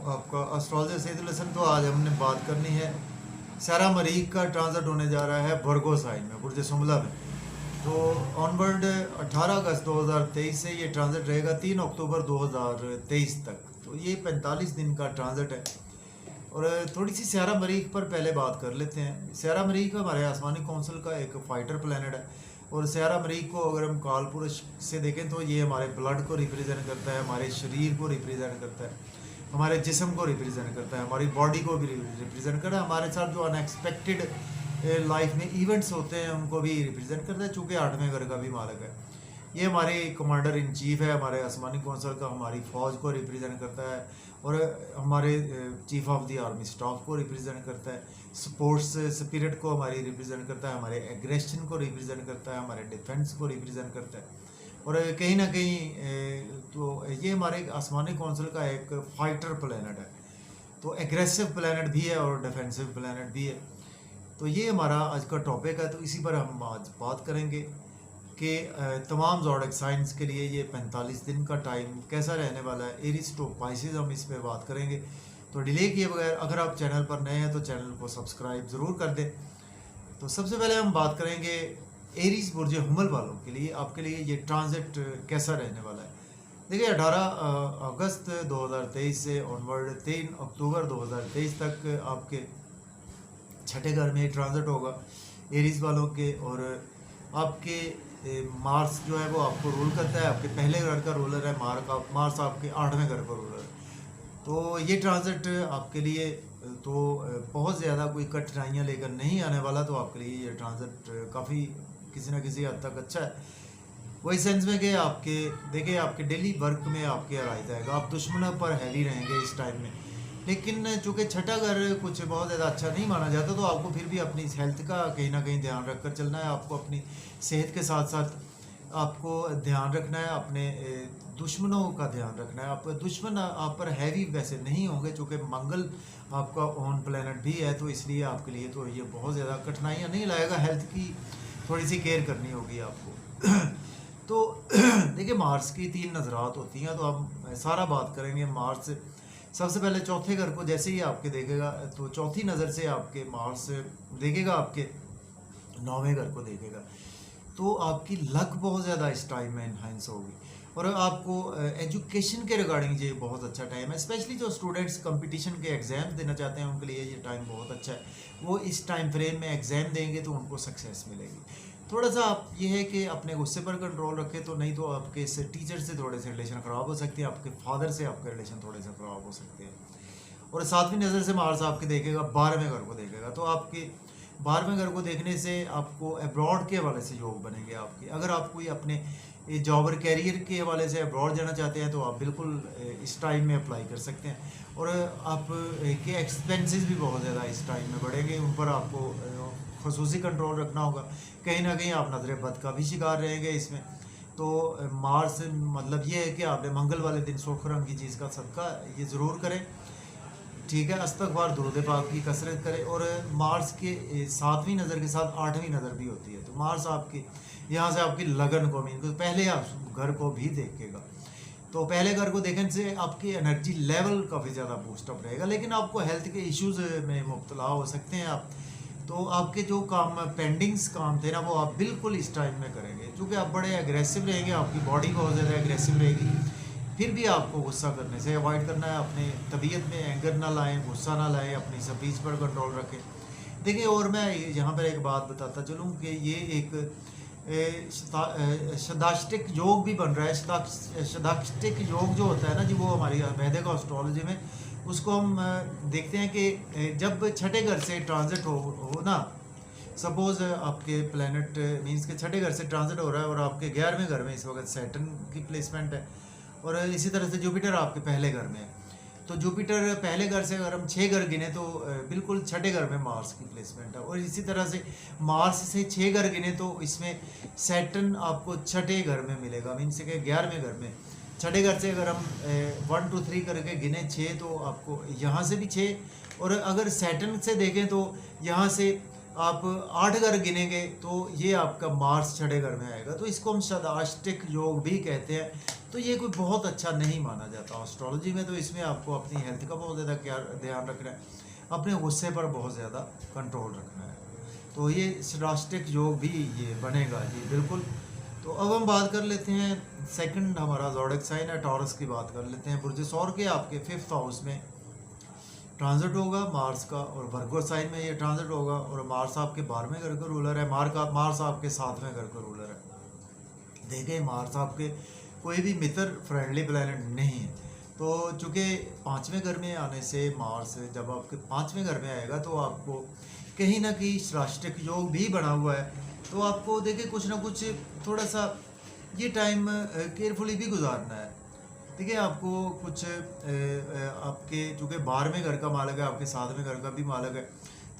आपका एस्ट्रोलॉजर सईदुल हसन। तो आज हमने बात करनी है सारा मरीख का ट्रांजिट होने जा रहा है वर्गो साइन में, बुर्ज सुमला में। तो ऑनवर्ड 18 अगस्त 2023 से ये ट्रांजिट रहेगा 3 अक्टूबर 2023 तक। तो ये 45 दिन का ट्रांजिट है। और थोड़ी सी स्यारा मरीख पर पहले बात कर लेते हैं। स्यारा मरीख हमारे आसमानी कौंसिल का एक फाइटर प्लैनेट है। और स्यारा मरीख को अगर हम काल पुरुष से देखें तो ये हमारे ब्लड को रिप्रेजेंट करता है, हमारे शरीर को रिप्रेजेंट करता है, हमारे जिस्म को रिप्रेजेंट करता है, हमारी बॉडी को भी रिप्रेजेंट करता है। हमारे साथ जो अनएक्सपेक्टेड लाइफ में इवेंट्स होते हैं उनको भी रिप्रेजेंट करता है, चूँकि 8वें घर का भी मालिक है। ये हमारे कमांडर इन चीफ है, हमारे आसमानी कौंसल का, हमारी फ़ौज को रिप्रेजेंट करता है। और हमारे chief of the army staff को रिप्रेजेंट करता है, स्पोर्ट्स स्पिरिट को हमारी रिप्रेजेंट करता है, हमारे एग्रेशन को रिप्रेजेंट करता है, हमारे डिफेंस को रिप्रेजेंट करता है। और कहीं ना कहीं तो ये हमारे आसमानी कौंसिल का एक फाइटर प्लैनेट है। तो एग्रेसिव प्लैनेट भी है और डिफेंसिव प्लैनेट भी है। तो ये हमारा आज का टॉपिक है। तो इसी पर हम आज बात करेंगे कि तमाम ज़ोडिएक साइंस के लिए ये 45 दिन का टाइम कैसा रहने वाला है। एरीज टू पाइसेस हम इस पे बात करेंगे। तो डिले किए बगैर अगर आप चैनल पर नए हैं तो चैनल को सब्सक्राइब ज़रूर कर दें। तो सबसे पहले हम बात करेंगे एरीज बुर्ज हुमल वालों के लिए, आपके लिए ये ट्रांजिट कैसा रहने वाला है। देखिए 18 अगस्त 2023 से ऑनवर्ड 3 अक्टूबर 2023 तक आपके छठे घर में ट्रांजिट होगा एरीज वालों के। और आपके मार्स जो है वो आपको रूल करता है, आपके पहले घर का रूलर है मार्स आपके 8वें घर का रूलर है। तो ये ट्रांजिट आपके लिए तो बहुत ज़्यादा कोई कठिनाइयाँ लेकर नहीं आने वाला। तो आपके लिए ये ट्रांजिट काफ़ी किसी न किसी हद तक अच्छा है। वही सेंस में कि आपके देखिए आपके डेली वर्क में आपके राइट आएगा, आप दुश्मनों पर हैवी रहेंगे इस टाइम में। लेकिन चूँकि छठा घर कुछ बहुत ज़्यादा अच्छा नहीं माना जाता तो आपको फिर भी अपनी हेल्थ का कहीं ना कहीं ध्यान रखकर चलना है। आपको अपनी सेहत के साथ साथ आपको ध्यान रखना है, अपने दुश्मनों का ध्यान रखना है। आप दुश्मन आप पर हैवी वैसे नहीं होंगे, चूँकि मंगल आपका ऑन प्लैनेट भी है। तो इसलिए आपके लिए तो ये बहुत ज़्यादा कठिनाइयाँ नहीं लाएगा। हेल्थ की थोड़ी सी केयर करनी होगी आपको। तो देखिए मार्स की 3 नज़रात होती हैं। तो हम सारा बात करेंगे मार्स। सबसे पहले चौथे घर को जैसे ही आपके देखेगा तो चौथी नज़र से आपके मार्स देखेगा, आपके 9वें घर को देखेगा। तो आपकी लक बहुत ज़्यादा इस टाइम में इन्हांस होगी। और आपको एजुकेशन के रिगार्डिंग ये बहुत अच्छा टाइम है। स्पेशली जो स्टूडेंट्स कंपटीशन के एग्ज़ाम देना चाहते हैं उनके लिए ये टाइम बहुत अच्छा है। वो इस टाइम फ्रेम में एग्ज़ाम देंगे तो उनको सक्सेस मिलेगी। थोड़ा सा आप ये है कि अपने गुस्से पर कंट्रोल रखें, तो नहीं तो आपके इस टीचर से थोड़े से रिलेशन ख़राब हो सकते हैं, आपके फादर से आपके रिलेशन थोड़े से ख़राब हो सकते हैं। और 7वीं नज़र से मार्स आपके देखेगा 12वें घर को देखेगा। तो आपके 12वें घर को देखने से आपको अब्रॉड के हवाले से योग बनेंगे आपके। अगर आप कोई अपने जॉब और कैरियर के हवाले से अब्रॉड जाना चाहते हैं तो आप बिल्कुल इस टाइम में अप्लाई कर सकते हैं। और आप के एक्सपेंसेस भी बहुत ज़्यादा इस टाइम में बढ़ेंगे, उन पर आपको खसूसी कंट्रोल रखना होगा। कहीं ना कहीं आप नजर बद का भी शिकार रहेंगे इसमें। तो मार्स मतलब ये है कि आपने मंगल वाले दिन सुर्ख रंग की चीज़ का सदका ये ज़रूर करें, ठीक है। इस्तग़फ़ार दुरूद पाक की कसरत करें। और मार्स के 7वीं नज़र के साथ 8वीं नज़र भी होती है। तो मार्स आपके यहाँ से आपकी लगन को मीन पहले आप घर को भी देखेगा। तो पहले घर को देखने से आपकी एनर्जी लेवल काफ़ी ज़्यादा बूस्टअप रहेगा। लेकिन आपको हेल्थ के इश्यूज़ में मुब्तला हो सकते हैं आप। तो आपके जो काम पेंडिंग्स काम थे ना वो आप बिल्कुल इस टाइम में करेंगे, क्योंकि आप बड़े एग्रेसिव रहेंगे, आपकी बॉडी बहुत ज़्यादा एग्रेसिव रहेगी। फिर भी आपको गुस्सा करने से अवॉइड करना है। अपने तबीयत में एंगर ना लाएं, गुस्सा ना लाएं, अपनी स्पीच पर कंट्रोल रखें। देखिए और मैं यहाँ पर एक बात बताता चलूँ कि ये एक शदाष्टिक योग भी बन रहा है। शदाष्टिक योग जो होता है ना जी, वो हमारी वैदिक एस्ट्रोलॉजी में उसको हम देखते हैं कि जब छठे घर से ट्रांजिट हो ना, सपोज आपके प्लेनेट मींस के छठे घर से ट्रांजिट हो रहा है और आपके 11वें घर में इस वक्त सैटर्न की प्लेसमेंट है। और इसी तरह से जुपिटर आपके पहले घर में है। तो जुपिटर पहले घर से अगर हम 6 घर गिने तो बिल्कुल छठे घर में मार्स की प्लेसमेंट है। और इसी तरह से मार्स से 6 घर गिने तो इसमें सैटर्न आपको छठे घर में मिलेगा, मीन्स के 11वें घर में। छठे घर से अगर हम 1 2 3 करके गिने 6 तो आपको यहाँ से भी 6। और अगर सैटर्न से देखें तो यहाँ से आप 8 घर गिनेंगे तो ये आपका मार्स छठे घर में आएगा, तो इसको हम सदाष्टिक योग भी कहते हैं। तो ये कोई बहुत अच्छा नहीं माना जाता एस्ट्रोलॉजी में। तो इसमें आपको अपनी हेल्थ का बहुत ज़्यादा क्या ध्यान रखना है, अपने गुस्से पर बहुत ज़्यादा कंट्रोल रखना है। तो ये सदाष्टिक योग भी ये बनेगा जी, बिल्कुल। तो अब हम बात कर लेते हैं सेकंड हमारा ज़ोडिक साइन है टॉरस की बात कर लेते हैं। बुर्ज सौर के आपके 5th हाउस में ट्रांजिट होगा मार्स का, और वर्गो साइन में ये ट्रांजिट होगा, और मार्स आपके 12वें घर का रूलर है। मार्स आपके 7वें घर का रूलर है। देखें मार्स आपके कोई भी मित्र फ्रेंडली प्लैनेट नहीं है। तो चूँकि 5वें घर में आने से मार्स जब आपके 5वें घर में आएगा तो आपको कहीं ना कहीं सदाष्टिक योग भी बना हुआ है। तो आपको देखिए कुछ ना कुछ थोड़ा सा ये टाइम केयरफुली भी गुजारना है। देखिए आपको कुछ आपके चूँकि 12वें घर का मालक है, आपके 7वें घर का भी मालक है,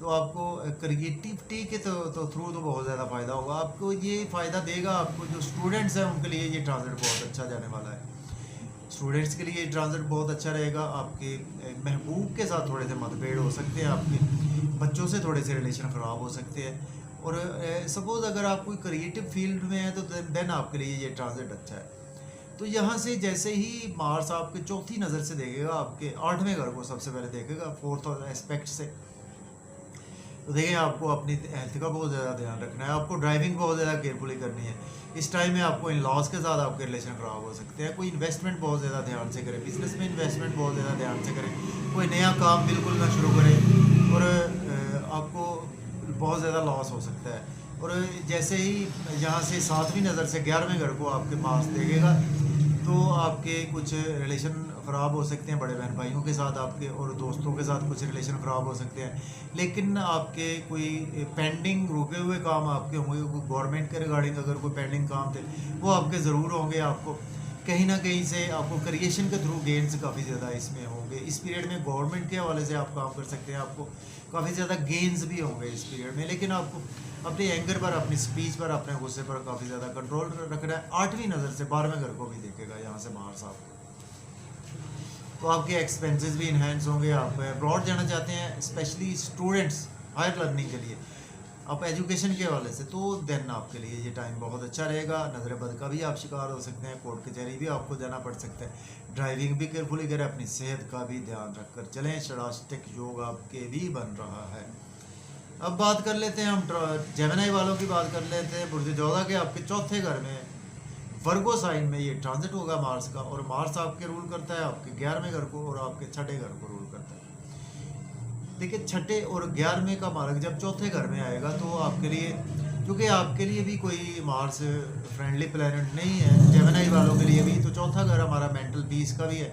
तो आपको क्रिएटिविटी के तो थ्रू तो बहुत ज़्यादा फ़ायदा होगा। आपको ये फ़ायदा देगा, आपको जो स्टूडेंट्स हैं उनके लिए ये ट्रांजिट बहुत अच्छा जाने वाला है। स्टूडेंट्स के लिए ये ट्रांजिट बहुत अच्छा रहेगा। आपके महबूब के साथ थोड़े से मतभेद हो सकते हैं, आपके बच्चों से थोड़े से रिलेशन ख़राब हो सकते हैं। और सपोज़ अगर आप कोई क्रिएटिव फील्ड में है तो देन आपके लिए ये ट्रांजिट अच्छा है। तो यहाँ से जैसे ही मार्स आपके चौथी नज़र से देखेगा, आपके 8वें घर को सबसे पहले देखेगा 4th एस्पेक्ट से, तो देखिए आपको अपनी हेल्थ का बहुत ज़्यादा ध्यान रखना है। आपको ड्राइविंग बहुत ज़्यादा केयरफुली करनी है। इस टाइम में आपको इन लॉज के साथ आपके रिलेशन ख़राब हो सकते हैं। कोई इन्वेस्टमेंट बहुत ज़्यादा ध्यान से करें, बिजनेस में इन्वेस्टमेंट बहुत ज़्यादा ध्यान से करें, कोई नया काम बिल्कुल ना शुरू करें, और आपको बहुत ज़्यादा लॉस हो सकता है। और जैसे ही यहाँ से 7वीं नज़र से 11वें घर को आपके मार्स देखेगा तो आपके कुछ रिलेशन ख़राब हो सकते हैं बड़े बहन भाइयों के साथ आपके, और दोस्तों के साथ कुछ रिलेशन ख़राब हो सकते हैं। लेकिन आपके कोई पेंडिंग रुके हुए काम आपके होंगे, कोई गवर्नमेंट के रिगार्डिंग अगर कोई पेंडिंग काम थे वो आपके ज़रूर होंगे। आपको कहीं ना कहीं से आपको क्रिएशन के थ्रू गेंस काफ़ी ज़्यादा इसमें होंगे। इस पीरियड में गवर्नमेंट के हवाले से आप काम कर सकते हैं, आपको काफ़ी ज़्यादा गेंस भी होंगे इस पीरियड में। लेकिन आपको अपने एंगर पर, अपनी स्पीच पर, अपने गुस्से पर काफ़ी ज़्यादा कंट्रोल रखना है। 8वीं नज़र से 12वें घर को भी देखेगा यहाँ से बाहर साहब, तो आपके एक्सपेंसेस भी इन्हेंस होंगे। आप अब्रॉड जाना चाहते हैं, स्पेशली स्टूडेंट्स हायर लर्निंग के लिए, आप एजुकेशन के हवाले से, तो देन आपके लिए ये टाइम बहुत अच्छा रहेगा। नज़र बद का भी आप शिकार हो सकते हैं, कोर्ट कचहरी भी आपको जाना पड़ सकता है। ड्राइविंग भी केयरफुली करें, अपनी सेहत का भी ध्यान रखकर चलें। सदाष्टिक योग आपके भी बन रहा है। अब बात कर लेते हैं हम जेमिनी वालों की बात कर लेते हैं। बुर्ज जोधा के आपके 4थे घर में वर्गो साइन में ये ट्रांजिट होगा मार्स का, और मार्स आपके रूल करता है आपके 11वें घर को और आपके 6ठे घर को रूल करता है। देखिए 6ठे और 11वें का मालक जब 4थे घर में आएगा तो आपके लिए, क्योंकि आपके लिए भी कोई मार्स फ्रेंडली प्लैनेट नहीं है, जेमिनी वालों के लिए भी, तो 4था घर हमारा मेंटल पीस का भी है।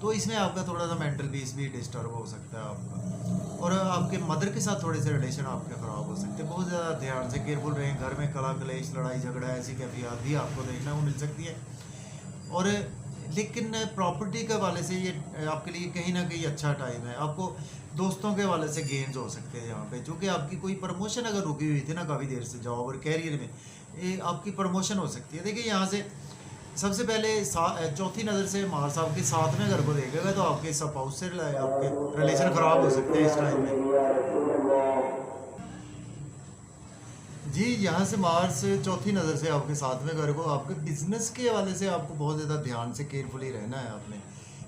तो इसमें आपका थोड़ा सा मेंटल पीस भी डिस्टर्ब हो सकता है आपका, और आपके मदर के साथ थोड़े से रिलेशन आपके ख़राब हो सकते हैं। बहुत ज़्यादा ध्यान से केयरफुल रहें। घर में कला कलेश, लड़ाई झगड़ा, ऐसी कैफियत भी आपको देखने को मिल सकती है। और लेकिन प्रॉपर्टी के हवाले से ये आपके लिए कहीं ना कहीं अच्छा टाइम है। आपको दोस्तों के हवाले से गेन्स हो सकते हैं यहाँ पे, चूँकि आपकी कोई प्रमोशन अगर रुकी हुई थी ना काफ़ी देर से जॉब और कैरियर में, ये आपकी प्रमोशन हो सकती है। देखिए यहाँ से सबसे पहले 4थी नज़र से मार्स आपके 7वें घर को देखेगा, तो आपके स्पाउस से आपके रिलेशन ख़राब हो सकते हैं इस टाइम में जी। यहाँ से मार्स 4थी नज़र से आपके 7वें घर को, आपके बिजनेस के हवाले से आपको बहुत ज़्यादा ध्यान से केयरफुली रहना है। आपने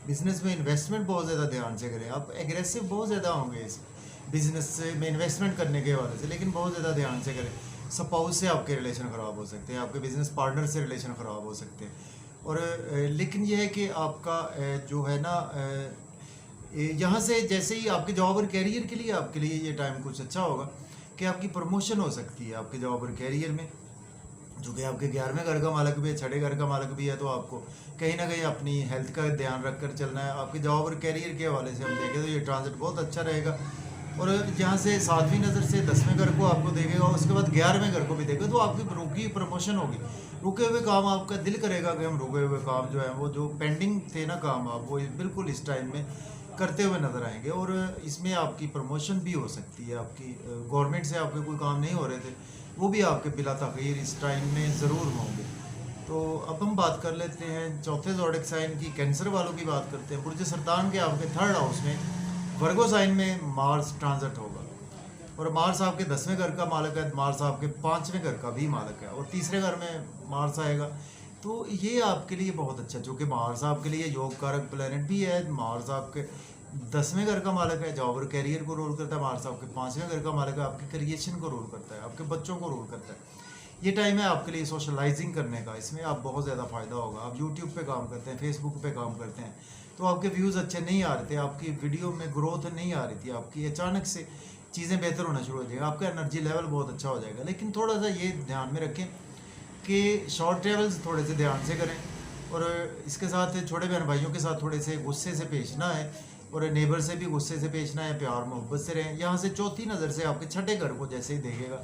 बिजनेस में इन्वेस्टमेंट बहुत ज़्यादा ध्यान से करें। आप एग्रेसिव बहुत ज़्यादा होंगे इस बिजनेस में इन्वेस्टमेंट करने के हवाले से, लेकिन बहुत ज़्यादा ध्यान से करें। स्पाउस से आपके रिलेशन ख़राब हो सकते हैं, आपके बिजनेस पार्टनर से रिलेशन ख़राब हो सकते हैं। और लेकिन यह है कि आपका जो है ना, यहाँ से जैसे ही आपके जॉब और कैरियर के लिए आपके लिए ये टाइम कुछ अच्छा होगा कि आपकी प्रमोशन हो सकती है आपके जॉब और कैरियर में, जो कि आपके 11वें घर का मालक भी है, 6ठे घर का मालक भी है। तो आपको कहीं ना कहीं अपनी हेल्थ का ध्यान रख कर चलना है। आपके जॉब और कैरियर के हवाले से हम देखें तो ये ट्रांजिट बहुत अच्छा रहेगा। और यहाँ से 7वीं नज़र से 10वें घर को आपको देखेगा, उसके बाद 11वें घर को भी देखेगा, तो आपकी रुकी प्रमोशन होगी। रुके हुए काम आपका दिल करेगा कि हम रुके हुए काम जो है वो जो पेंडिंग थे ना काम, आप वो बिल्कुल इस टाइम में करते हुए नज़र आएंगे। और इसमें आपकी प्रमोशन भी हो सकती है। आपकी गवर्नमेंट से आपके कोई काम नहीं हो रहे थे, वो भी आपके बिला तखीर इस टाइम में ज़रूर होंगे। तो अब हम बात कर लेते हैं 4थे ज़ोडिक साइन की, कैंसर वालों की बात करते हैं। बुर्ज सरतान के आपके 3rd हाउस में वर्गो साइन में मार्स ट्रांजिट होगा। और मार्स आपके 10वें घर का मालक है, मार्स आपके 5वें घर का भी मालक है और तीसरे घर में मार्स आएगा। तो ये आपके लिए बहुत अच्छा, जो कि मार्स आपके लिए योग कारक प्लेनेट भी है। मार्स आपके 10वें घर का मालक है, जॉब और कैरियर को रोल करता है। मार्स आपके 5वें घर का मालक है, आपके क्रिएशन को रोल करता है, आपके बच्चों को रोल करता है। ये टाइम है आपके लिए सोशलाइजिंग करने का, इसमें आप बहुत ज़्यादा फ़ायदा होगा। आप यूट्यूब पे काम करते हैं, फेसबुक पे काम करते हैं, तो आपके व्यूज़ अच्छे नहीं आ रहे थे, आपकी वीडियो में ग्रोथ नहीं आ रही थी, आपकी अचानक से चीज़ें बेहतर होना शुरू हो जाएगा, आपका एनर्जी लेवल बहुत अच्छा हो जाएगा। लेकिन थोड़ा सा ये ध्यान में रखें कि शॉर्ट ट्रेवल्स थोड़े से ध्यान से करें, और इसके साथ छोटे बहन भाइयों के साथ थोड़े से गुस्से से पेशना है, और नेबर से भी गुस्से से पेशना है, प्यार मोहब्बत से रहें। यहाँ से चौथी नज़र से आपके छठे घर को जैसे ही देखेगा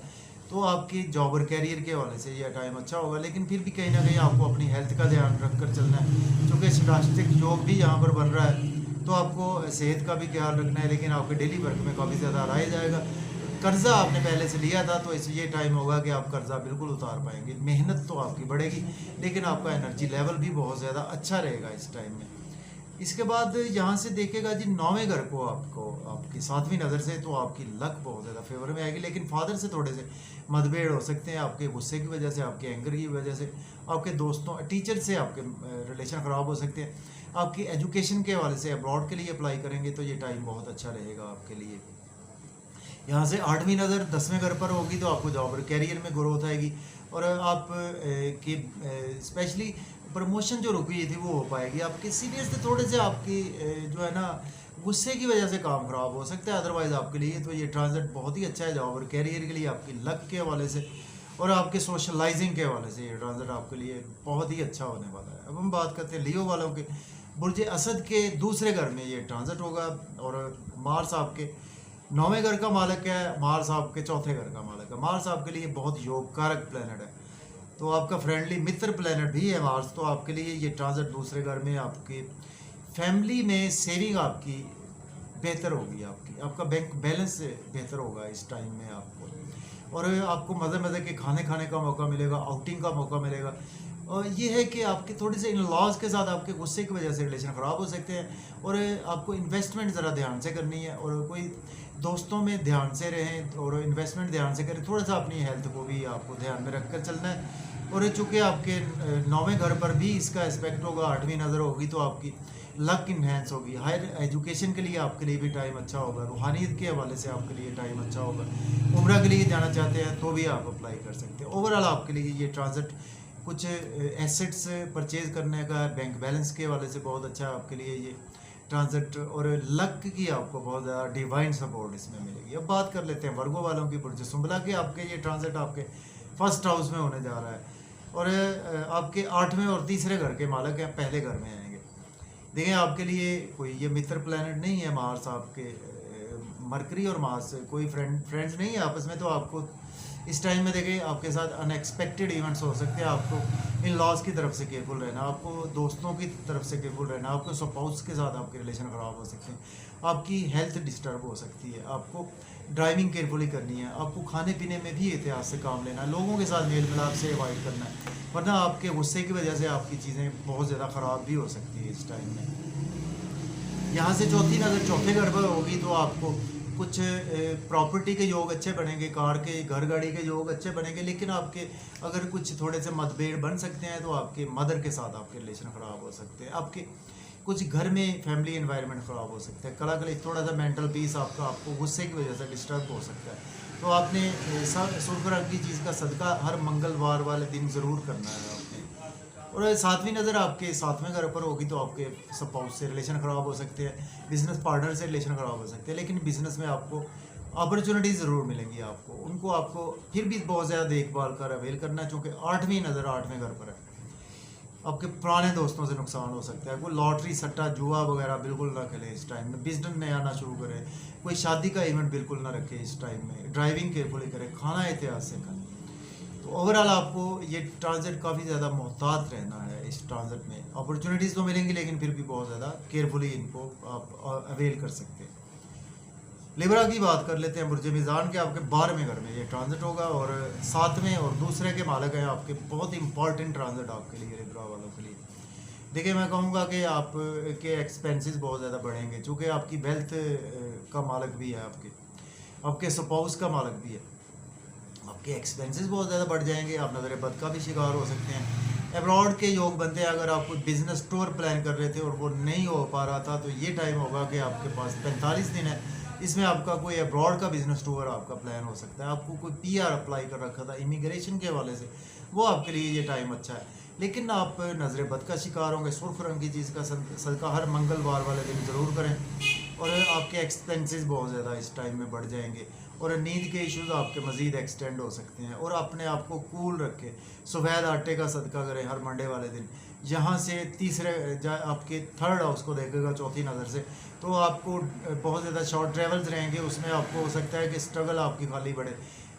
तो आपकी जॉब और कैरियर के हवाले से यह टाइम अच्छा होगा। लेकिन फिर भी कहीं ना कहीं आपको अपनी हेल्थ का ध्यान रख कर चलना है, क्योंकि स्टास्टिक योग भी यहाँ पर बन रहा है, तो आपको सेहत का भी ख्याल रखना है। लेकिन आपके डेली वर्क में काफ़ी ज़्यादा रहा जाएगा। कर्जा आपने पहले से लिया था, तो इस ये टाइम होगा कि आप कर्जा बिल्कुल उतार पाएंगे। मेहनत तो आपकी बढ़ेगी, लेकिन आपका एनर्जी लेवल भी बहुत ज़्यादा अच्छा रहेगा इस टाइम में। इसके बाद यहाँ से देखेगा जी 9वें घर को, आपको आपकी 7वीं नज़र से, तो आपकी लक बहुत ज़्यादा फेवर में आएगी। लेकिन फादर से थोड़े से मतभेद हो सकते हैं, आपके गुस्से की वजह से, आपके एंगर की वजह से, आपके दोस्तों टीचर से आपके रिलेशन ख़राब हो सकते हैं। आपकी एजुकेशन के हवाले से अब्रॉड के लिए अप्लाई करेंगे तो ये टाइम बहुत अच्छा रहेगा आपके लिए। यहाँ से 8वीं नज़र 10वें घर पर होगी, तो आपको जॉब और कैरियर में ग्रोथ आएगी, और आप की स्पेशली प्रमोशन जो रुकी थी वो हो पाएगी। आपके सीनियर से थोड़े से आपकी जो है ना गुस्से की वजह से काम खराब हो सकता है। अदरवाइज़ आपके लिए तो ये ट्रांजिट बहुत ही अच्छा है जॉब और कैरियर के लिए, आपकी लक के हवाले से और आपके सोशलाइजिंग के हवाले से ये ट्रांजिट आपके लिए बहुत ही अच्छा होने वाला है। अब हम बात करते हैं लियो वालों के। बुर्ज असद के दूसरे घर में ये ट्रांजिट होगा, और मार्स आपके 9वें घर का मालक है, मार्स आपके चौथे घर का मालक है। मार्स आपके लिए बहुत योग कारक प्लेनेट है, तो आपका फ्रेंडली मित्र प्लेनेट भी है मार्स। तो आपके लिए ये ट्रांजिट दूसरे घर में आपके फैमिली में सेविंग आपकी बेहतर होगी, आपका बैंक बैलेंस बेहतर होगा इस टाइम में आपको, और आपको मज़े मज़े के खाने खाने का मौका मिलेगा, आउटिंग का मौका मिलेगा। और ये है कि आपके थोड़ी से इन लॉज के साथ आपके गुस्से की वजह से रिलेशन ख़राब हो सकते हैं, और आपको इन्वेस्टमेंट ज़रा ध्यान से करनी है, और कोई दोस्तों में ध्यान से रहें और इन्वेस्टमेंट ध्यान से करें। थोड़ा सा अपनी हेल्थ को भी आपको ध्यान में रख कर चलना है। और चूँकि आपके 9वें घर पर भी इसका एस्पेक्ट होगा, 8वीं नज़र होगी, तो आपकी लक इन्हेंस होगी। हायर एजुकेशन के लिए आपके लिए भी टाइम अच्छा होगा, रूहानियत के हवाले से आपके लिए टाइम अच्छा होगा। उम्रा के लिए जाना चाहते हैं तो भी आप अप्लाई कर सकते हैं। ओवरऑल आपके लिए ये ट्रांजिट कुछ एसेट्स परचेज करने का, बैंक बैलेंस के हवाले से बहुत अच्छा है आपके लिए ये ट्रांजिट, और लक की आपको बहुत ज़्यादा डिवाइन सपोर्ट इसमें मिलेगी। अब बात कर लेते हैं वर्गो वालों की। बुर्ज सुंबला के आपके ये ट्रांजिट आपके फर्स्ट हाउस में होने जा रहा है, और आपके 8वें और तीसरे घर के मालक हैं, पहले घर में आएंगे। देखें आपके लिए कोई ये मित्र प्लैनेट नहीं है मार्स, आपके मरकरी और मार्स कोई फ्रेंड्स नहीं है आपस में। तो आपको इस टाइम में देखें आपके साथ अनएक्सपेक्टेड इवेंट्स हो सकते हैं। आपको इन लॉज की तरफ से केयरफुल रहना, आपको दोस्तों की तरफ से केयरफुल रहना, आपको स्पाउस के साथ आपके रिलेशन ख़राब हो सकते हैं, आपकी हेल्थ डिस्टर्ब हो सकती है, आपको ड्राइविंग केयरफुली करनी है, आपको खाने पीने में भी एहतियात से काम लेना है, लोगों के साथ मेल मिलाप से अवॉइड करना है, वरना आपके गुस्से की वजह से आपकी चीज़ें बहुत ज़्यादा ख़राब भी हो सकती है इस टाइम में। यहाँ से चौथी नज़र चौथे घर पर होगी, तो आपको कुछ प्रॉपर्टी के योग अच्छे बनेंगे, कार के, घर गाड़ी के योग अच्छे बनेंगे। लेकिन आपके अगर कुछ थोड़े से मतभेद बन सकते हैं, तो आपके मदर के साथ आपके रिलेशन ख़राब हो सकते हैं, आपके कुछ घर में फैमिली एनवायरनमेंट ख़राब हो सकता है, कलाकली थोड़ा सा मेंटल पीस आपको गुस्से की वजह से डिस्टर्ब हो सकता है। तो आपने सुर्ख रंग की चीज़ का सदका हर मंगलवार वाले दिन ज़रूर करना है आपने। और 7वीं नज़र आपके 7वें घर पर होगी, तो आपके स्पाउस से रिलेशन ख़राब हो सकते हैं, बिजनेस पार्टनर से रिलेशन ख़राब हो सकते हैं। लेकिन बिजनेस में आपको अपॉर्चुनिटी ज़रूर मिलेंगी, आपको फिर भी बहुत ज़्यादा देखभाल कर अवेल करना है, चूँकि 8वीं नज़र 8वें घर पर है। आपके पुराने दोस्तों से नुकसान हो सकता है, कोई लॉटरी सट्टा जुआ वगैरह बिल्कुल ना खेलें इस टाइम में, बिजनेस में आना शुरू करें, कोई शादी का इवेंट बिल्कुल ना रखें इस टाइम में, ड्राइविंग केयरफुली करें, खाना एहतियात से खाएं। तो ओवरऑल आपको ये ट्रांजिट काफ़ी ज़्यादा मोहतात रहना है इस ट्रांजिट में। अपॉर्चुनिटीज़ तो मिलेंगी, लेकिन फिर भी बहुत ज़्यादा केयरफुली इनको आप अवेल कर सकते हैं। लिब्रा की बात कर लेते हैं। बुर्ज मीज़ान के आपके 12वें घर में ये ट्रांजिट होगा, और 7वें और दूसरे के मालक हैं आपके। बहुत इंपॉर्टेंट ट्रांजिट आपके लिए, लिब्रा वालों के लिए। देखिए मैं कहूँगा कि आप के एक्सपेंसेस बहुत ज़्यादा बढ़ेंगे, चूँकि आपकी वेल्थ का मालक भी है आपके। आपके स्पाउस का मालिक भी है। आपके एक्सपेंसेस बहुत ज़्यादा बढ़ जाएंगे, आप नज़र बद का भी शिकार हो सकते हैं। अब्रॉड के योग बनते हैं, अगर आप कोई बिजनेस टूर प्लान कर रहे थे और वो नहीं हो पा रहा था, तो ये टाइम होगा कि आपके पास 45 दिन है, इसमें आपका कोई अब्रॉड का बिजनेस टूर आपका प्लान हो सकता है। आपको कोई PR अप्लाई कर रखा था इमिग्रेशन के हवाले से, वो आपके लिए ये टाइम अच्छा है। लेकिन आप नज़र बद का शिकार होंगे। सुर्ख रंग की चीज़ का सदका हर मंगलवार वाले दिन ज़रूर करें, और आपके एक्सपेंसेस बहुत ज़्यादा इस टाइम में बढ़ जाएंगे, और नींद के इश्यूज आपके मज़ीद एक्सटेंड हो सकते हैं। और अपने आप को कूल रखें, सफ़ेद आटे का सदका करें हर मंडे वाले दिन। यहाँ से तीसरे आपके थर्ड हाउस को देखेगा चौथी नज़र से, तो आपको बहुत ज़्यादा शॉर्ट ट्रेवल्स रहेंगे, उसमें आपको हो सकता है कि स्ट्रगल आपकी खाली बढ़े।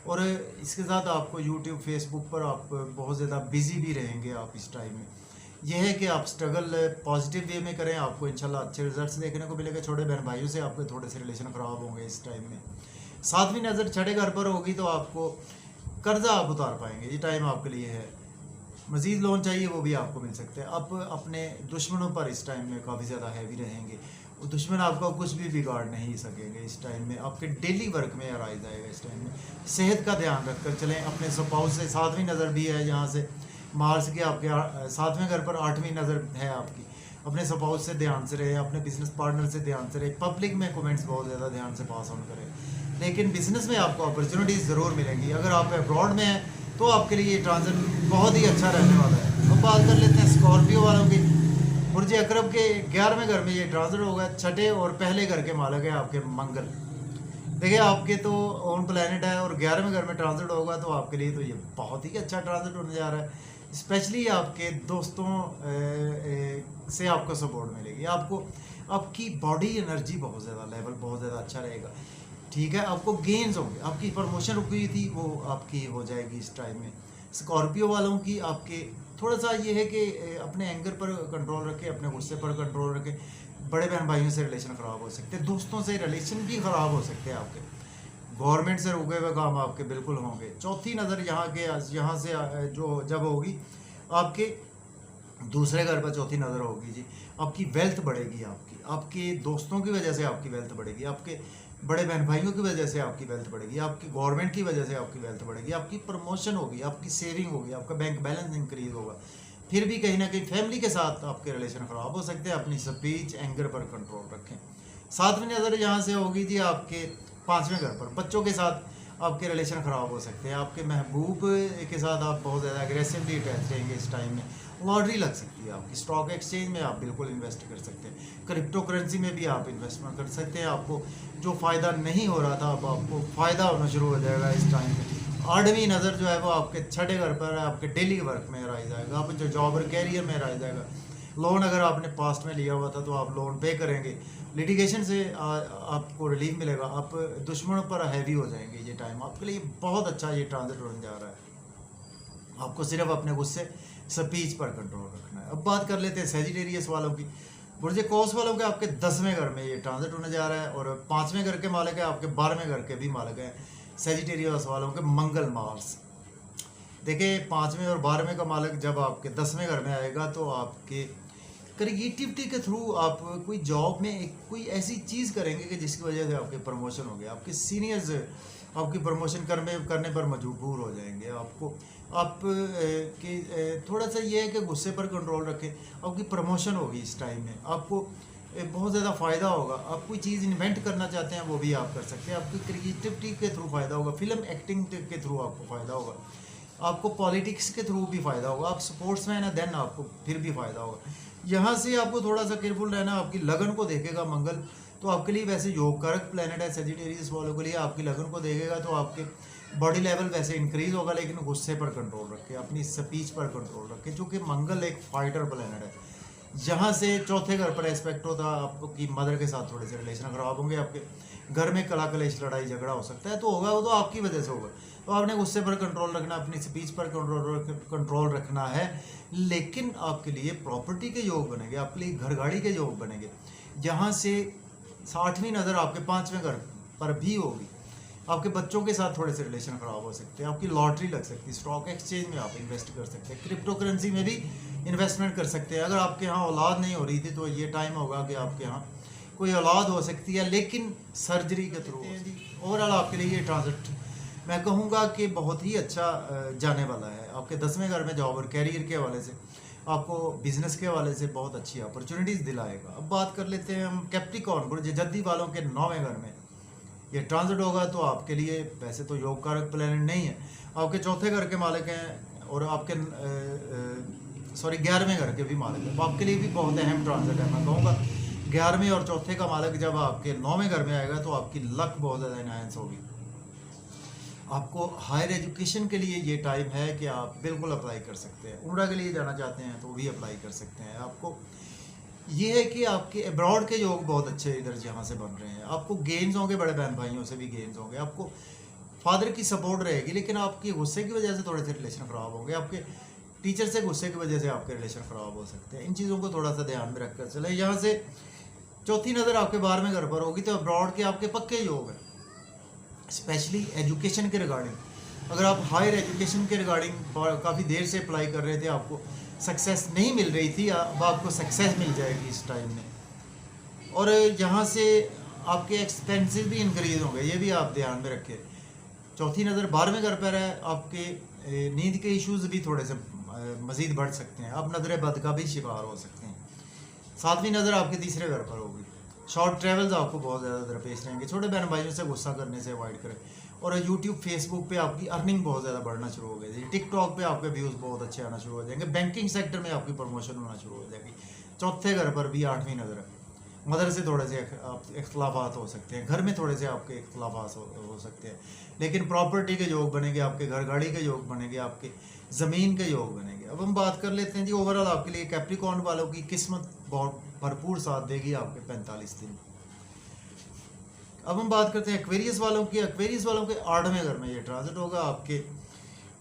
और इसके साथ आपको यूट्यूब फेसबुक पर आप बहुत ज़्यादा बिजी भी रहेंगे आप इस टाइम में। यह है कि आप स्ट्रगल पॉजिटिव वे में करें, आपको इंशाल्लाह अच्छे रिजल्ट्स देखने को मिलेंगे। छोटे बहन भाइयों से आपके थोड़े से रिलेशन ख़राब होंगे इस टाइम में। सातवीं नज़र छठे घर पर होगी तो आपको कर्जा आप उतार पाएंगे, ये टाइम आपके लिए है। मज़ीद लोन चाहिए वो भी आपको मिल सकते हैं। आप अपने दुश्मनों पर इस टाइम में काफ़ी ज़्यादा हैवी रहेंगे, और दुश्मन आपका कुछ भी बिगाड़ नहीं सकेंगे इस टाइम में। आपके डेली वर्क में राइज आएगा इस टाइम में। सेहत का ध्यान रखकर चलें। अपने स्पाउस से सातवीं नज़र भी है, यहाँ से मार्स के आपके सातवें घर पर आठवीं नज़र है आपकी। अपने स्पाउस से ध्यान से रहे, अपने बिजनेस पार्टनर से ध्यान से रहे। पब्लिक में कमेंट्स बहुत ज़्यादा ध्यान से पास ऑन करें, लेकिन बिजनेस में आपको अपॉर्चुनिटीज़ ज़रूर मिलेंगी। अगर आप अब्रॉड में हैं तो आपके लिए ये ट्रांजिट बहुत ही अच्छा रहने वाला है। अब बात कर लेते हैं स्कॉर्पियो वालों की। बुर्ज अकरब के 11वें घर में ये ट्रांजिट होगा। छठे और पहले घर के मालिक है आपके मंगल। देखिए आपके तो ओन प्लेनेट है, और 11वें घर में ट्रांजिट होगा तो आपके लिए तो ये बहुत ही अच्छा ट्रांजिट होने जा रहा है। स्पेशली आपके दोस्तों से आपको सपोर्ट मिलेगी। आपको आपकी बॉडी एनर्जी बहुत ज़्यादा लेवल बहुत ज़्यादा अच्छा रहेगा, ठीक है। आपको गेन्स होंगे, आपकी प्रमोशन रुकी हुई थी वो आपकी हो जाएगी इस टाइम में। स्कॉर्पियो वालों की आपके थोड़ा सा ये है कि अपने एंगर पर कंट्रोल रखें, अपने गुस्से पर कंट्रोल रखें। बड़े बहन भाइयों से रिलेशन ख़राब हो सकते हैं, दोस्तों से रिलेशन भी ख़राब हो सकते हैं आपके। गवर्नमेंट से रुके हुए काम आपके बिल्कुल होंगे। चौथी नज़र यहाँ से जो जब होगी आपके दूसरे घर पर चौथी नज़र होगी जी, आपकी वेल्थ बढ़ेगी। आपके दोस्तों की वजह से आपकी वेल्थ बढ़ेगी, आपके बड़े बहन भाइयों की वजह से आपकी वेल्थ बढ़ेगी, आपकी गवर्नमेंट की वजह से आपकी वेल्थ बढ़ेगी, आपकी प्रमोशन होगी, आपकी सेविंग होगी, आपका बैंक बैलेंस इंक्रीज होगा। फिर भी कहीं ना कहीं फैमिली के साथ आपके रिलेशन ख़राब हो सकते हैं। अपनी स्पीच एंगर पर कंट्रोल रखें। सातवीं नज़र यहाँ से होगी जी आपके 5वें घर पर। बच्चों के साथ आपके रिलेशन ख़राब हो सकते हैं। आपके महबूब के साथ आप बहुत ज़्यादा एग्रेसिवली अटैच रहेंगे इस टाइम में। लॉटरी लग सकती है आपकी। स्टॉक एक्सचेंज में आप बिल्कुल इन्वेस्ट कर सकते हैं। क्रिप्टो करेंसी में भी आप इन्वेस्टमेंट कर सकते हैं। आपको जो फ़ायदा नहीं हो रहा था अब आपको फ़ायदा होना शुरू हो जाएगा इस टाइम में। 8वीं नज़र जो है वो आपके छठे घर पर है, आपके डेली वर्क में राइज जाएगा, आप जो जॉब और कैरियर में राइज जाएगा। लोन अगर आपने पास्ट में लिया हुआ था तो आप लोन पे करेंगे। लिटिगेशन से आपको रिलीफ मिलेगा। आप दुश्मनों पर हैवी हो जाएंगे। ये टाइम आपके लिए बहुत अच्छा ये ट्रांजिट होने जा रहा है। आपको सिर्फ अपने गुस्से स्पीच पर कंट्रोल रखना है। अब बात कर लेते हैं सेजिटेरियस वालों की। बुर्ज कौस वालों के आपके 10वें घर में ये ट्रांजिट होने जा रहा है, और 5वें घर के मालिक है आपके 12वें घर के भी मालिक हैं सेजिटेरियस वालों के मंगल मार्स। देखिए 5वें और 12वें का मालिक जब आपके 10वें घर में आएगा तो आपके क्रिएटिविटी के थ्रू आप कोई जॉब में एक कोई ऐसी चीज़ करेंगे कि जिसकी वजह से आपके प्रमोशन होंगे। आपके सीनियर्स आपकी प्रमोशन करने पर मजबूर हो जाएंगे। आपको आप थोड़ा सा ये है कि गुस्से पर कंट्रोल रखें। आपकी प्रमोशन होगी इस टाइम में। आपको बहुत ज़्यादा फ़ायदा होगा। आप कोई चीज़ इन्वेंट करना चाहते हैं वो भी आप कर सकते हैं। आपकी क्रिएटिविटी के थ्रू फ़ायदा होगा। फिल्म एक्टिंग के थ्रू आपको फ़ायदा होगा। आपको पॉलिटिक्स के थ्रू भी फ़ायदा होगा। आप स्पोर्ट्स मैन है देन आपको फिर भी फ़ायदा होगा। यहाँ से आपको थोड़ा सा केयरफुल रहना। आपकी लगन को देखेगा मंगल, तो आपके लिए वैसे योग कारक प्लेनेट है सेजिटेरियस वालों के लिए। आपकी लगन को देखेगा तो आपके बॉडी लेवल वैसे इंक्रीज होगा, लेकिन गुस्से पर कंट्रोल रखें, अपनी स्पीच पर कंट्रोल रखें, क्योंकि मंगल एक फाइटर प्लेनेट है। यहाँ से चौथे घर पर एस्पेक्ट होता है आपकी मदर के साथ थोड़े से रिलेशन खराब होंगे। आपके घर में कला कलेश लड़ाई झगड़ा हो सकता है, तो होगा वो तो आपकी वजह से होगा। तो आपने गुस्से पर कंट्रोल रखना, अपनी स्पीच पर कंट्रोल रखना है। लेकिन आपके लिए प्रॉपर्टी के योग बनेंगे, आपके लिए घर गाड़ी के योग बनेंगे। यहाँ से 8वीं नज़र आपके 5वें घर पर भी होगी। आपके बच्चों के साथ थोड़े से रिलेशन ख़राब हो सकते हैं। आपकी लॉटरी लग सकती है। स्टॉक एक्सचेंज में आप इन्वेस्ट कर सकते हैं। क्रिप्टो करेंसी में भी इन्वेस्टमेंट कर सकते हैं। अगर आपके यहाँ औलाद नहीं हो रही थी तो ये टाइम होगा कि आपके यहाँ कोई औलाद हो सकती है, लेकिन सर्जरी के थ्रू। ओवरऑल आपके लिए ये ट्रांजिट मैं कहूँगा कि बहुत ही अच्छा जाने वाला है। आपके 10वें घर में जॉब और कैरियर के हवाले से, आपको बिजनेस के हवाले से बहुत अच्छी अपॉर्चुनिटीज़ दिलाएगा। अब बात कर लेते हैं हम कैप्रिकॉर्न बुर्ज जद्दी वालों के 9वें घर में ये ट्रांजिट होगा। तो आपके लिए वैसे तो योग कारक प्लैनेट नहीं है, आपके चौथे घर के मालिक हैं और आपके 11वें घर के भी मालिक हैं। तो आपके लिए भी बहुत अहम ट्रांजिट है। मैं कहूँगा 11वें और चौथे का मालिक जब आपके 9वें घर में आएगा तो आपकी लक बहुत ज़्यादा इनहेंस होगी। आपको हायर एजुकेशन के लिए ये टाइम है कि आप बिल्कुल अप्लाई कर सकते हैं। उम्रा के लिए जाना चाहते हैं तो भी अप्लाई कर सकते हैं। आपको ये है कि आपके अब्रॉड के योग बहुत अच्छे इधर यहाँ से बन रहे हैं। आपको गेन्स होंगे, बड़े बहन भाइयों से भी गेन्स होंगे, आपको फादर की सपोर्ट रहेगी, लेकिन आपकी गुस्से की वजह से थोड़े से रिलेशन ख़राब होंगे। आपके टीचर से गुस्से की वजह से आपके रिलेशन ख़राब हो सकते हैं। इन चीज़ों को थोड़ा सा ध्यान में रखकर चले। यहाँ से चौथी नज़र आपके 12वें घर पर होगी तो अब्रॉड के आपके पक्के योग हैं, स्पेशली एजुकेशन के रिगार्डिंग। अगर आप हायर एजुकेशन के रिगार्डिंग काफ़ी देर से अप्लाई कर रहे थे, आपको सक्सेस नहीं मिल रही थी, अब आपको सक्सेस मिल जाएगी इस टाइम में। और यहाँ से आपके एक्सपेंसेस भी इंक्रीज होंगे, ये भी आप ध्यान में रखें। चौथी नज़र 12वें घर पर है, आपके नींद के इश्यूज भी थोड़े से मज़ीद बढ़ सकते हैं। आप नज़र बद का भी शिकार हो सकते हैं। 7वीं नज़र आपके तीसरे घर पर होगी। शॉर्ट ट्रैवल्स आपको बहुत ज़्यादा दरपेश रहेंगे। छोटे बहन भाइयों से गुस्सा करने से अवॉइड करें। और यूट्यूब फेसबुक पे आपकी अर्निंग बहुत ज़्यादा बढ़ना शुरू हो गई। टिकटॉक पे आपके व्यूज़ बहुत अच्छे आना शुरू हो जाएंगे। बैंकिंग सेक्टर में आपकी प्रमोशन होना शुरू हो जाएगी। चौथे घर पर भी 8वीं नज़र है। मदर से थोड़े से इख्तलाफात हो सकते हैं, घर में थोड़े से आपके इख्तलाफात हो सकते हैं, लेकिन प्रॉपर्टी के योग बनेंगे, आपके घर गाड़ी के योग बनेंगे, आपके ज़मीन के योग बनेंगे। अब हम बात कर लेते हैं जी ओवरऑल आपके लिए कैप्रिकॉर्न वालों की किस्मत बहुत भरपूर साथ देगी आपके 45 दिन। अब हम बात करते हैं एक्वेरियस वालों की। एक्वेरियस वालों के 8वें घर में ये ट्रांजिट होगा। आपके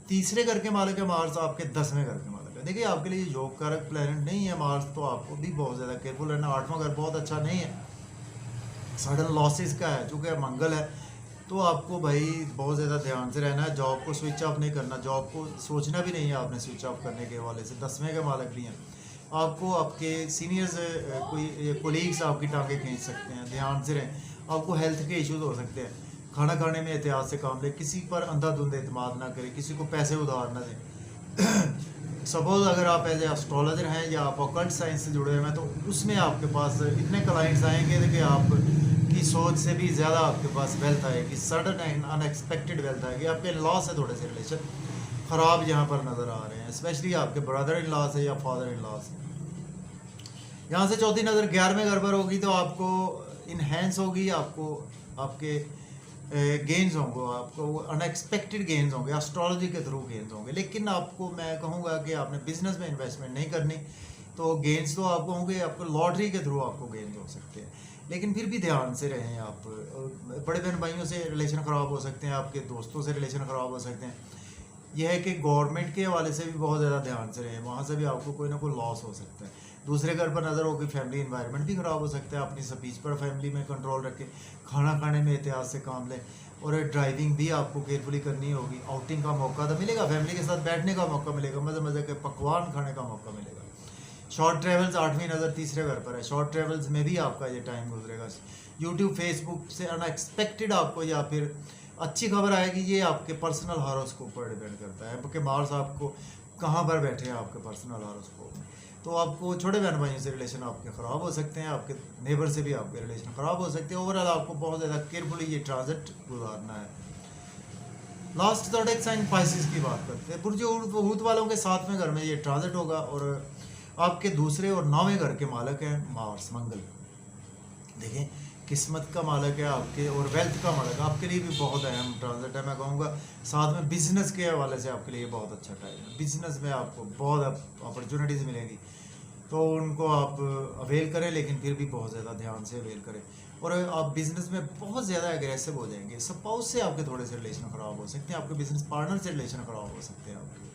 तीसरे घर के मालिक है मार्स, आपके 10वें घर के मालिक है। देखिए आपके लिए योग कारक प्लैनेट नहीं है मार्स, तो आपको भी बहुत ज़्यादा केयरफुल रहना। 8वां घर बहुत अच्छा नहीं है, सडन लॉसेस का है, चूँकि मंगल है, तो आपको भाई बहुत ज़्यादा ध्यान से रहना है। जॉब को स्विच ऑफ नहीं करना, जॉब को सोचना भी नहीं है आपने स्विच ऑफ करने के हवाले से। 10वें के मालिक भी हैं। आपको आपके सीनियर्स कोई कोलीग्स आपकी टांगे खींच सकते हैं, ध्यान से रहें। आपको हेल्थ के इश्यूज हो सकते हैं। खाना खाने में एहतियात से काम लें, किसी पर अंधाधुंध एतमाद ना करें, किसी को पैसे उधार ना दें। सपोज अगर आप एज ए एस्ट्रोलॉजर हैं या आप ऑकल्ट साइंस से जुड़े हुए हैं, तो उसमें आपके पास इतने क्लाइंट्स आएंगे कि आपकी सोच से भी ज़्यादा आपके पास वेल्थ आएगी, सडन एंड अनएक्सपेक्टेड वेल्थ आएगी। आपके लॉ से थोड़े से रिलेशन ख़राब यहाँ पर नज़र आ रहे हैं, स्पेशली आपके ब्रदर इन लॉ से या फादर इन लॉ से। यहाँ से चौथी नज़र 11वें घर पर होगी तो आपको इन्हेंस होगी, आपको आपके गेन्स होंगे, आपको अनएक्सपेक्टेड गेन्स होंगे, एस्ट्रोलॉजी के थ्रू गेन्स होंगे। लेकिन आपको मैं कहूँगा कि आपने बिजनेस में इन्वेस्टमेंट नहीं करनी, तो गेन्स तो आपको होंगे, आपको लॉटरी के थ्रू आपको गेन्स हो सकते हैं। लेकिन फिर भी ध्यान से रहें। आप बड़े बहन भाइयों से रिलेशन ख़राब हो सकते हैं, आपके दोस्तों से रिलेशन ख़राब हो सकते हैं। यह है कि गवर्नमेंट के हवाले से भी बहुत ज़्यादा ध्यान से रहें, वहाँ से भी आपको कोई ना कोई लॉस हो सकता है। दूसरे घर पर नज़र होगी, फैमिली इन्वायरमेंट भी ख़राब हो सकता है। अपनी स्पीच पर फैमिली में कंट्रोल रखें, खाना खाने में एहतियात से काम लें, और ड्राइविंग भी आपको केयरफुली करनी होगी। आउटिंग का मौका तो मिलेगा, फैमिली के साथ बैठने का मौका मिलेगा, मज़े मज़े के पकवान खाने का मौका मिलेगा। शॉर्ट ट्रैवल्स 8वीं नज़र तीसरे घर पर है। शॉर्ट ट्रैवल्स में भी आपका ये टाइम गुजरेगा। यूट्यूब फेसबुक से अनएक्सपेक्टेड आपको या फिर अच्छी खबर आएगी, ये आपके पर्सनल हॉरोस्कोप पर डिपेंड करता है कि मार्स आपको कहाँ पर बैठे हैं आपके पर्सनल हॉरोस्कोप में। तो आपको छोटे बहन भाइयों से रिलेशन आपके ख़राब हो सकते हैं, आपके नेबर से भी आपके रिलेशन ख़राब हो सकते हैं। ओवरऑल आपको बहुत ज़्यादा केयरफुली ये ट्रांजिट गुजारना है। लास्ट ज़ोडिएक साइन पाइसेस की बात करते हैं। बुर्ज हूत वालों के 7वें घर में ये ट्रांजिट होगा और आपके दूसरे और 9वें घर के मालिक हैं मार्स, मंगल। देखें किस्मत का मालिक है आपके और वेल्थ का मालिक, आपके लिए भी बहुत अहम ट्रांजिट है। मैं कहूँगा साथ में बिजनेस के हवाले से आपके लिए बहुत अच्छा टाइम है। बिजनेस में आपको बहुत अपॉर्चुनिटीज़ मिलेंगी, तो उनको आप अवेल करें, लेकिन फिर भी बहुत ज़्यादा ध्यान से अवेल करें। और आप बिज़नेस में बहुत ज़्यादा एग्रेसिव हो जाएंगे। स्पाउस से आपके थोड़े से रिलेशन ख़राब हो सकते हैं, आपके बिजनेस पार्टनर से रिलेशन ख़राब हो सकते हैं आपके।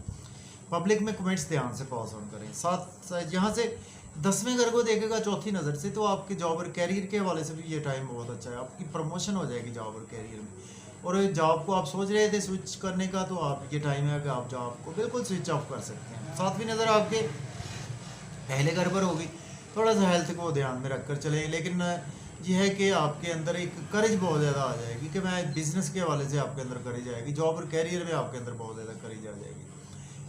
पब्लिक में कमेंट्स ध्यान से पास ऑन करें। साथ यहाँ से 10वें घर को देखेगा चौथी नज़र से, तो आपके जॉब और कैरियर के हवाले से भी ये टाइम बहुत अच्छा है। आपकी प्रमोशन हो जाएगी जॉब और कैरियर में। और जॉब को आप सोच रहे थे स्विच करने का, तो आप ये टाइम है कि आप जॉब को बिल्कुल स्विच ऑफ कर सकते हैं। 7वीं नज़र आपके पहले घर पर होगी, थोड़ा सा हेल्थ को ध्यान में रखकर चलें। लेकिन ये है कि आपके अंदर एक करेज बहुत ज़्यादा आ जाएगी कि मैं बिज़नेस के हवाले से आपके अंदर करी जाएगी, जॉब और कैरियर में आपके अंदर बहुत ज़्यादा करी जा जाएगी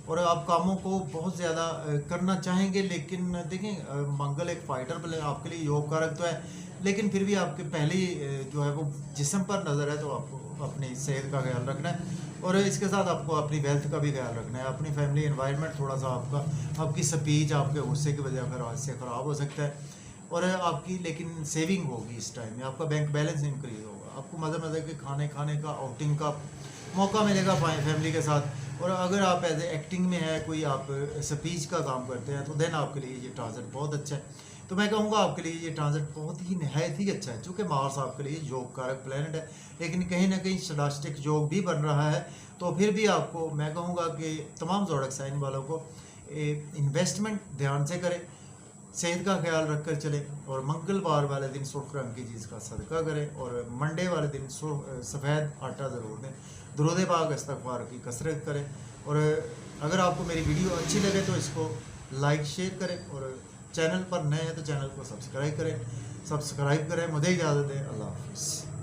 और आप कामों को बहुत ज़्यादा करना चाहेंगे। लेकिन देखें, मंगल एक फाइटर प्ले आपके लिए योग कारक तो है, लेकिन फिर भी आपके पहली जो है वो जिस्म पर नज़र है, तो आपको अपनी सेहत का ख्याल रखना है और इसके साथ आपको अपनी वेल्थ का भी ख्याल रखना है। अपनी फैमिली एनवायरनमेंट थोड़ा सा आपकी स्पीच आपके गुस्से की वजह से ख़राब हो सकता है और आपकी लेकिन सेविंग होगी इस टाइम में, आपका बैंक बैलेंस इंक्रीज होगा, आपको मज़े के खाने का आउटिंग का मौका मिलेगा फैमिली के साथ। और अगर आप एज एक्टिंग में है, कोई आप स्पीच का काम करते हैं, तो देन आपके लिए ये ट्रांजिट बहुत अच्छा है। तो मैं कहूँगा आपके लिए ये ट्रांजिट बहुत ही नहायत ही अच्छा है, चूँकि मार्स आपके लिए योग कारक प्लैनेट है, लेकिन कहीं ना कहीं सडास्टिक योग भी बन रहा है। तो फिर भी आपको मैं कहूँगा कि तमाम ज़ोडिएक साइन वालों को इन्वेस्टमेंट ध्यान से करें, सेहत का ख्याल रख कर चले और मंगलवार वाले दिन सुर्ख रंग की चीज़ का सदका करें और मंडे वाले दिन सफ़ेद आटा ज़रूर दें, दुरूद पाक इस्तग़फ़ार की कसरत करें। और अगर आपको मेरी वीडियो अच्छी लगे तो इसको लाइक शेयर करें और चैनल पर नए हैं तो चैनल को सब्सक्राइब करें। मुझे इजाज़त दें। अल्लाह हाफ़िज़।